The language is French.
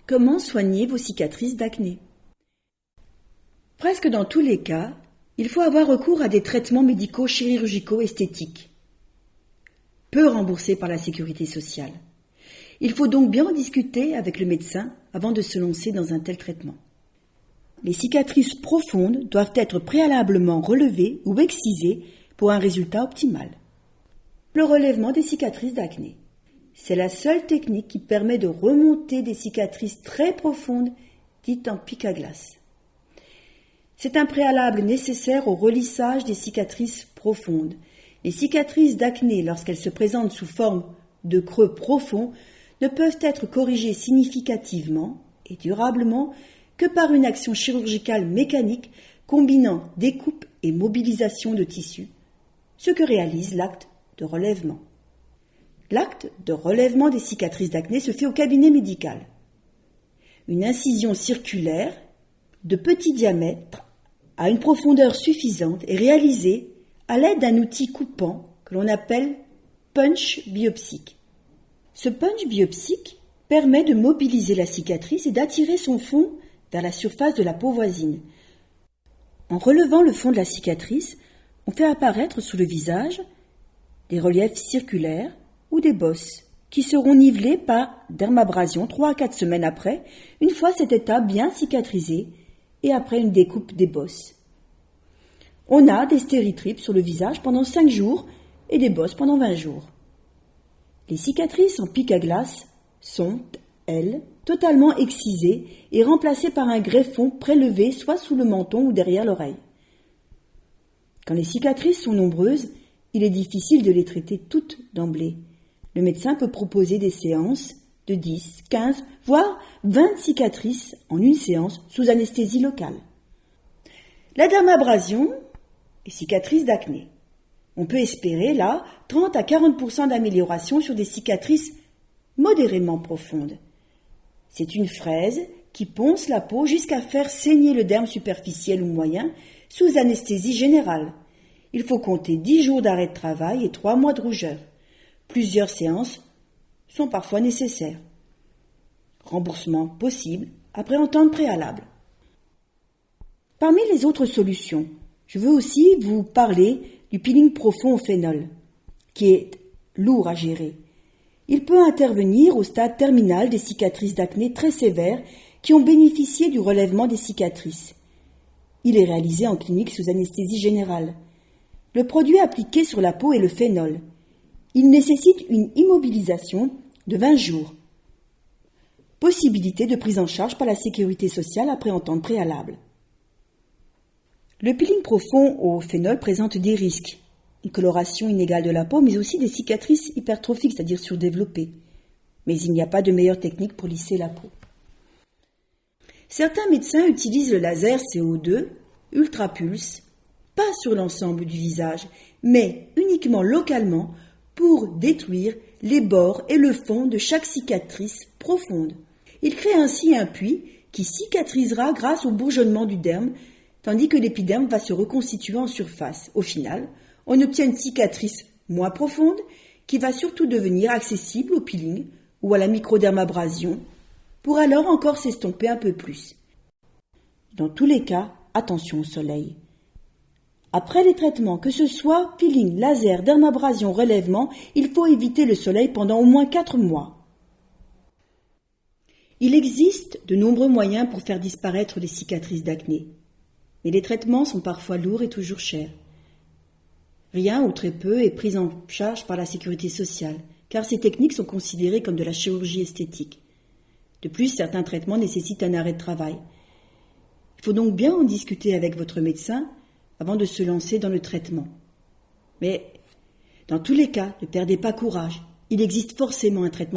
Comment soigner vos cicatrices d'acné? Presque dans tous les cas, il faut avoir recours à des traitements médicaux chirurgicaux esthétiques, peu remboursés par la sécurité sociale. Il faut donc bien en discuter avec le médecin avant de se lancer dans un tel traitement. Les cicatrices profondes doivent être préalablement relevées ou excisées pour un résultat optimal. Le relèvement des cicatrices d'acné. C'est la seule technique qui permet de remonter des cicatrices très profondes, dites en pic à glace. C'est un préalable nécessaire au relissage des cicatrices profondes. Les cicatrices d'acné, lorsqu'elles se présentent sous forme de creux profonds, ne peuvent être corrigées significativement et durablement que par une action chirurgicale mécanique combinant découpe et mobilisation de tissu, ce que réalise l'acte de relèvement. L'acte de relèvement des cicatrices d'acné se fait au cabinet médical. Une incision circulaire de petit diamètre à une profondeur suffisante est réalisée à l'aide d'un outil coupant que l'on appelle punch biopsique. Ce punch biopsique permet de mobiliser la cicatrice et d'attirer son fond vers la surface de la peau voisine. En relevant le fond de la cicatrice, on fait apparaître sous le visage des reliefs circulaires ou des bosses, qui seront nivelés par dermabrasion 3 à 4 semaines après, une fois cet état bien cicatrisé et après une découpe des bosses. On a des stéritripes sur le visage pendant 5 jours et des bosses pendant 20 jours. Les cicatrices en pic à glace sont, elles, totalement excisées et remplacées par un greffon prélevé soit sous le menton ou derrière l'oreille. Quand les cicatrices sont nombreuses, il est difficile de les traiter toutes d'emblée. Le médecin peut proposer des séances de 10, 15, voire 20 cicatrices en une séance sous anesthésie locale. La dermabrasion et cicatrices d'acné. On peut espérer là 30 à 40% d'amélioration sur des cicatrices modérément profondes. C'est une fraise qui ponce la peau jusqu'à faire saigner le derme superficiel ou moyen sous anesthésie générale. Il faut compter 10 jours d'arrêt de travail et 3 mois de rougeur. Plusieurs séances sont parfois nécessaires. Remboursement possible après entente préalable. Parmi les autres solutions, je veux aussi vous parler du peeling profond au phénol, qui est lourd à gérer. Il peut intervenir au stade terminal des cicatrices d'acné très sévères qui ont bénéficié du relèvement des cicatrices. Il est réalisé en clinique sous anesthésie générale. Le produit appliqué sur la peau est le phénol. Il nécessite une immobilisation de 20 jours. Possibilité de prise en charge par la sécurité sociale après entente préalable. Le peeling profond au phénol présente des risques. Une coloration inégale de la peau, mais aussi des cicatrices hypertrophiques, c'est-à-dire surdéveloppées. Mais il n'y a pas de meilleure technique pour lisser la peau. Certains médecins utilisent le laser CO2, ultrapulse, pas sur l'ensemble du visage, mais uniquement localement pour détruire les bords et le fond de chaque cicatrice profonde. Il crée ainsi un puits qui cicatrisera grâce au bourgeonnement du derme, tandis que l'épiderme va se reconstituer en surface. Au final, on obtient une cicatrice moins profonde qui va surtout devenir accessible au peeling ou à la microdermabrasion pour alors encore s'estomper un peu plus. Dans tous les cas, attention au soleil. Après les traitements, que ce soit peeling, laser, dermabrasion, relèvement, il faut éviter le soleil pendant au moins 4 mois. Il existe de nombreux moyens pour faire disparaître les cicatrices d'acné, mais les traitements sont parfois lourds et toujours chers. Rien ou très peu est pris en charge par la sécurité sociale, car ces techniques sont considérées comme de la chirurgie esthétique. De plus, certains traitements nécessitent un arrêt de travail. Il faut donc bien en discuter avec votre médecin avant de se lancer dans le traitement. Mais, dans tous les cas, ne perdez pas courage. Il existe forcément un traitement